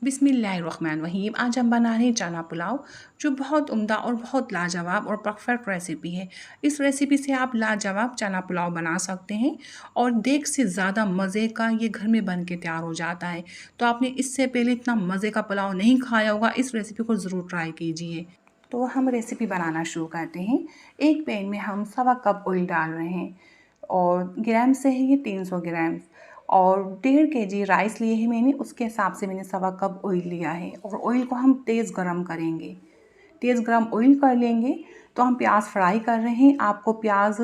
बिस्मिल्लाहिर्रहमानिर्रहीम। आज हम बना रहे हैं चना पुलाव, जो बहुत उम्दा और बहुत लाजवाब और परफेक्ट रेसिपी है। इस रेसिपी से आप लाजवाब चना पुलाव बना सकते हैं और देख से ज़्यादा मज़े का ये घर में बन के तैयार हो जाता है। तो आपने इससे पहले इतना मज़े का पुलाव नहीं खाया होगा, इस रेसिपी को ज़रूर ट्राई कीजिए। तो हम रेसिपी बनाना शुरू करते हैं। एक पैन में हम 1.25 कप ऑयल डाल रहे हैं और ग्राम से है ये 300 ग्राम, और 1.5 kg राइस लिए हैं मैंने, उसके हिसाब से मैंने 1.25 कप ऑयल लिया है। और ऑयल को हम तेज़ गरम करेंगे। तेज़ गरम ऑयल कर लेंगे तो हम प्याज फ्राई कर रहे हैं। आपको प्याज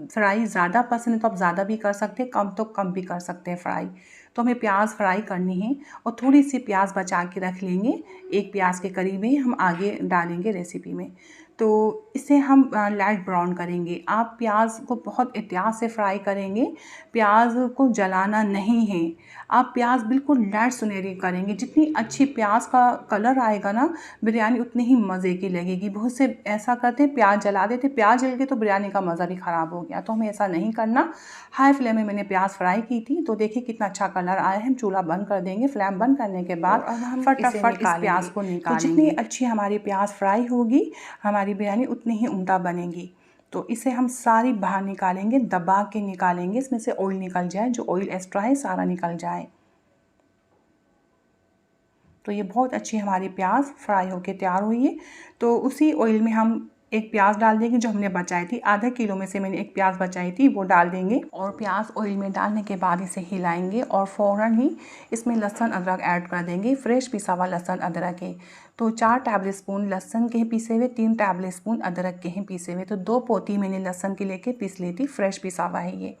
फ्राई ज़्यादा पसंद है तो आप ज़्यादा भी कर सकते हैं, कम तो कम भी कर सकते हैं फ्राई। तो हमें प्याज फ्राई करनी है और थोड़ी सी प्याज बचा के रख लेंगे। एक प्याज के करीब ही हम आगे डालेंगे रेसिपी में। तो इसे हम लाइट ब्राउन करेंगे। आप प्याज को बहुत एहतियात से फ्राई करेंगे, प्याज को जलाना नहीं है। आप प्याज बिल्कुल लाइट सुनहरी करेंगे। जितनी अच्छी प्याज का कलर आएगा ना, बिरयानी उतनी ही मज़े की लगेगी। बहुत से ऐसा करते हैं, प्याज जला देते, प्याज जल के तो बिरयानी का मज़ा भी ख़राब हो गया। तो हमें ऐसा नहीं करना। हाई फ्लेम में मैंने प्याज फ्राई की थी, तो देखिए कितना अच्छा कलर आया है। हम चूल्हा बंद कर देंगे। फ्लेम बंद करने के बाद अब हम फटाफट इस प्याज को निकालेंगे। तो जितनी अच्छी हमारी प्याज फ्राई होगी, हमारी बिरयानी उतनी ही उम्दा बनेगी। तो इसे हम सारी बाहर निकालेंगे, दबा के निकालेंगे, इसमें से ऑयल निकल जाए, जो ऑयल एक्स्ट्रा है सारा निकल जाए। तो ये बहुत अच्छी हमारी प्याज फ्राई होके तैयार हुई है। तो उसी ऑयल में हम एक प्याज डाल देंगे जो हमने बचाई थी। आधा किलो में से मैंने एक प्याज बचाई थी, वो डाल देंगे। और प्याज ऑयल में डालने के बाद इसे हिलाएंगे और फ़ौरन ही इसमें लहसुन अदरक ऐड कर देंगे। फ्रेश पिसा हुआ लहसुन अदरक है। तो 4 टेबल स्पून लहसुन के हैं पीसे हुए, 3 टेबल स्पून अदरक के हैं पीसे हुए। तो 2 पोती मैंने लहसुन की लेके पीस ली थी, फ्रेश पिसा हुआ है ये।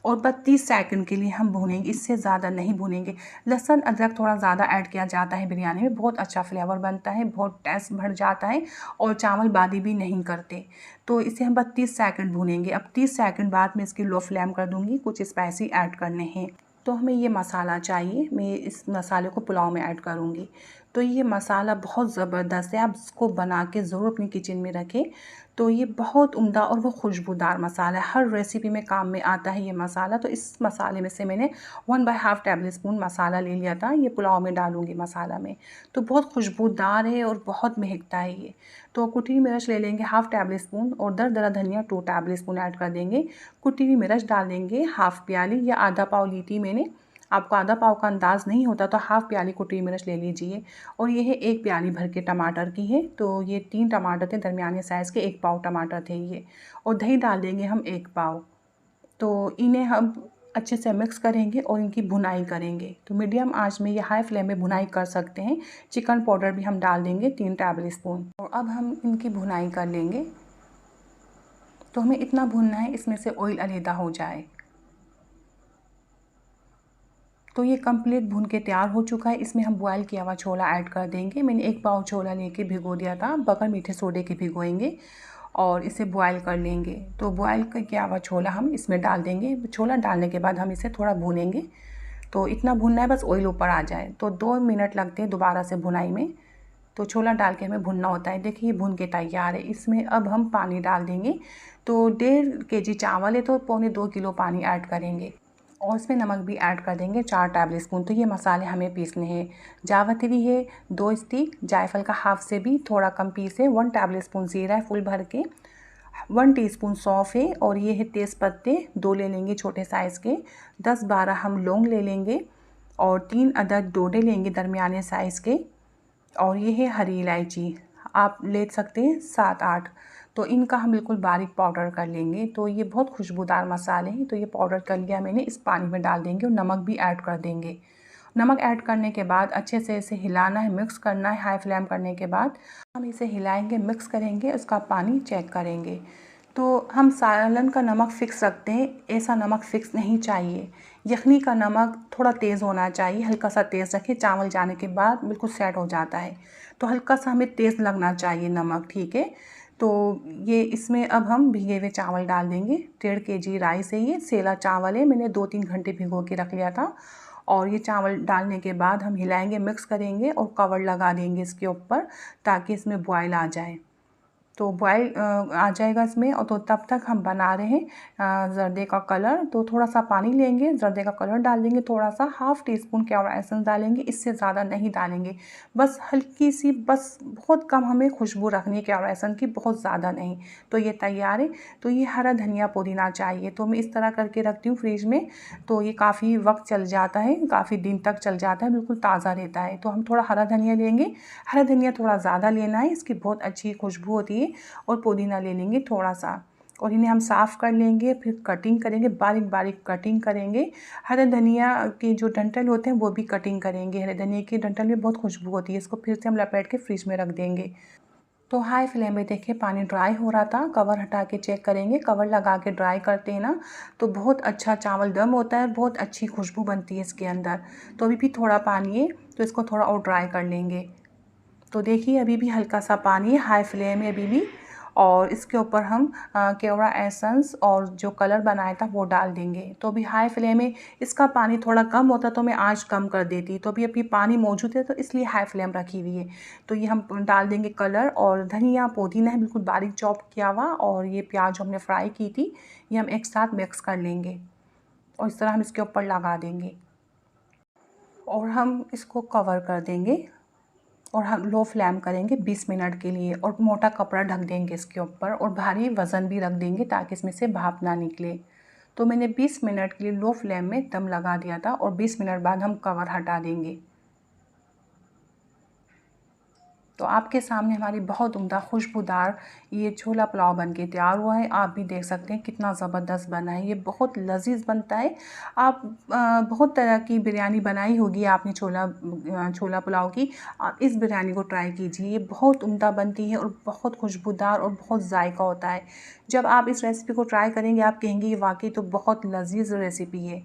और 32 सेकंड के लिए हम भूनेंगे, इससे ज़्यादा नहीं भूनेंगे। लहसुन अदरक थोड़ा ज़्यादा ऐड किया जाता है बिरयानी में, बहुत अच्छा फ्लेवर बनता है, बहुत टेस्ट बढ़ जाता है और चावल बादी भी नहीं करते। तो इसे हम 32 सेकंड भूनेंगे। अब 30 सेकंड बाद मैं इसकी लो फ्लेम कर दूँगी। कुछ स्पाइसी ऐड करने हैं। तो हमें ये मसाला चाहिए, मैं इस मसाले को पुलाव में ऐड करूँगी। तो ये मसाला बहुत ज़बरदस्त है, आप इसको बना के ज़रूर अपनी किचन में रखें। तो ये बहुत उम्दा और वो खुशबूदार मसाला है, हर रेसिपी में काम में आता है ये मसाला। तो इस मसाले में से मैंने 1/2 टेबल स्पून मसाला ले लिया था, ये पुलाव में डालूँगी मसाला में। तो बहुत खुशबूदार है और बहुत महकता है ये। तो कुटी हुई मिर्च ले लेंगे 1/2 टेबल स्पून, और दरदरा धनिया 2 टेबल स्पून ऐड कर देंगे। कुटी हुई मिर्च डाल देंगे 1/2 प्याली या आधा पाव ली थी मैंने। आपको आधा पाव का अंदाज़ नहीं होता तो 1/2 प्याली कुटी मिर्च ले लीजिए। और ये है 1 प्याली भर के टमाटर की है। तो ये 3 टमाटर थे दरमियाने साइज़ के, 1 पाव टमाटर थे ये। और दही डाल देंगे हम 1 पाव। तो इन्हें हम अच्छे से मिक्स करेंगे और इनकी भुनाई करेंगे। तो मीडियम आंच में या हाई फ्लेम में भुनाई कर सकते हैं। चिकन पाउडर भी हम डाल देंगे 3 टेबल स्पून। और अब हम इनकी भुनाई कर लेंगे। तो हमें इतना भुनना है इसमें से ऑयल अलहदा हो जाए। तो ये कंप्लीट भून के तैयार हो चुका है। इसमें हम बॉयल किया हुआ छोला ऐड कर देंगे। मैंने 1 पाव छोला लेके भिगो दिया था, बगैर मीठे सोडे के भिगोएंगे और इसे बॉयल कर लेंगे। तो बॉयल किया हुआ छोला हम इसमें डाल देंगे। छोला डालने के बाद हम इसे थोड़ा भूनेंगे। तो इतना भूनना है बस ऑयल ऊपर आ जाए। तो 2 मिनट लगते हैं दोबारा से भुनाई में। तो छोला डाल के हमें भुनना होता है। देखिए ये भुन के तैयार है। इसमें अब हम पानी डाल देंगे। तो 1.5 kg चावल है तो 1.25 किलो पानी ऐड करेंगे। और इसमें नमक भी ऐड कर देंगे 4 टेबल स्पून। तो ये मसाले हमें पीसने हैं। जावित्री है 2 स्टिक, जायफल का हाफ से भी थोड़ा कम पीस है, 1 टेबल स्पून ज़ीरा है फुल भर के, 1 टीस्पून सौंफ है, और ये है तेज़ पत्ते 2 ले लेंगे छोटे साइज़ के, 10-12 हम लौंग ले लेंगे, और 3 अदद डोडे लेंगे दरमियाने साइज़ के, और ये है हरी इलायची, आप ले सकते हैं 7-8। तो इनका हम बिल्कुल बारीक पाउडर कर लेंगे। तो ये बहुत खुशबूदार मसाले हैं। तो ये पाउडर कर लिया मैंने, इस पानी में डाल देंगे और नमक भी ऐड कर देंगे। नमक ऐड करने के बाद अच्छे से इसे हिलाना है, मिक्स करना है। हाई फ्लेम करने के बाद हम इसे हिलाएंगे, मिक्स करेंगे, उसका पानी चेक करेंगे। तो हम सालन का नमक फ़िक्स रखते हैं, ऐसा नमक फ़िक्स नहीं चाहिए। यखनी का नमक थोड़ा तेज़ होना चाहिए, हल्का सा तेज़ रखें, चावल जाने के बाद बिल्कुल सेट हो जाता है। तो हल्का सा हमें तेज़ लगना चाहिए नमक, ठीक है। तो ये इसमें अब हम भीगे हुए चावल डाल देंगे। 1.5 kg राइस है, ये सेला चावल है, मैंने 2-3 घंटे भिगो के रख लिया था। और ये चावल डालने के बाद हम हिलाएंगे, मिक्स करेंगे और कवर लगा देंगे इसके ऊपर, ताकि इसमें बॉयल आ जाए। तो बॉयल आ जाएगा इसमें। और तो तब तक हम बना रहे हैं ज़र्दे का कलर। तो थोड़ा सा पानी लेंगे, ज़र्दे का कलर डाल देंगे, थोड़ा सा हाफ़ टी स्पून केवड़ा एसेंस डालेंगे, इससे ज़्यादा नहीं डालेंगे, बस हल्की सी, बस बहुत कम हमें खुशबू रखनी है केवड़ा एसेंस की, बहुत ज़्यादा नहीं। तो ये तैयार है। तो ये हरा धनिया पुदीना चाहिए, तो मैं इस तरह करके रखती हूँ फ्रिज में, तो ये काफ़ी वक्त चल जाता है, काफ़ी दिन तक चल जाता है, बिल्कुल ताज़ा रहता है। तो हम थोड़ा हरा धनिया लेंगे, हरा धनिया थोड़ा ज़्यादा लेना है, इसकी बहुत अच्छी खुशबू होती है। और पुदीना ले लेंगे थोड़ा सा, और इन्हें हम साफ़ कर लेंगे, फिर कटिंग करेंगे, बारीक बारीक कटिंग करेंगे। हरे धनिया के जो डंठल होते हैं वो भी कटिंग करेंगे। हरे धनिया के डंठल में बहुत खुशबू होती है। इसको फिर से हम लपेट के फ्रिज में रख देंगे। तो हाई फ्लेम में देखिए पानी ड्राई हो रहा था, कवर हटा के चेक करेंगे। कवर लगा के ड्राई करते हैं ना तो बहुत अच्छा चावल दम होता है, बहुत अच्छी खुशबू बनती है इसके अंदर। तो अभी भी थोड़ा पानी है, तो इसको थोड़ा और ड्राई कर लेंगे। तो देखिए अभी भी हल्का सा पानी है, हाई फ्लेम है अभी भी। और इसके ऊपर हम केवड़ा एसेंस और जो कलर बनाया था वो डाल देंगे। तो अभी हाई फ्लेम में, इसका पानी थोड़ा कम होता तो मैं आंच कम कर देती, तो अभी पानी मौजूद है तो इसलिए हाई फ्लेम रखी हुई है। तो ये हम डाल देंगे कलर, और धनिया पुदीना है बिल्कुल बारीक चॉप किया हुआ, और ये प्याज जो हमने फ्राई की थी ये हम एक साथ मिक्स कर लेंगे, और इस तरह हम इसके ऊपर लगा देंगे, और हम इसको कवर कर देंगे, और हम लो फ्लेम करेंगे 20 मिनट के लिए, और मोटा कपड़ा ढक देंगे इसके ऊपर, और भारी वज़न भी रख देंगे ताकि इसमें से भाप ना निकले। तो मैंने 20 मिनट के लिए लो फ्लेम में दम लगा दिया था, और 20 मिनट बाद हम कवर हटा देंगे। तो आपके सामने हमारी बहुत उम्दा खुशबूदार ये छोला पुलाव बन के तैयार हुआ है। आप भी देख सकते हैं कितना ज़बरदस्त बना है, ये बहुत लजीज बनता है। आप बहुत तरह की बिरयानी बनाई होगी आपने छोला पुलाव की, आप इस बिरयानी को ट्राई कीजिए, ये बहुत उम्दा बनती है और बहुत खुशबूदार और बहुत जायका होता है। जब आप इस रेसिपी को ट्राई करेंगे आप कहेंगे ये वाकई तो बहुत लजीज रेसिपी है।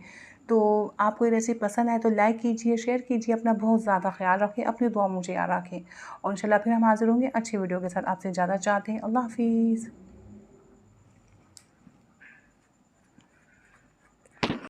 तो आपको ये रेसिपी पसंद आए तो लाइक कीजिए, शेयर कीजिए, अपना बहुत ज़्यादा ख्याल रखें, अपनी दुआ मुझे याद रखें, और इंशाल्लाह फिर हम हाज़िर होंगे अच्छी वीडियो के साथ। आपसे ज़्यादा चाहते हैं। अल्लाह हाफ़िज़।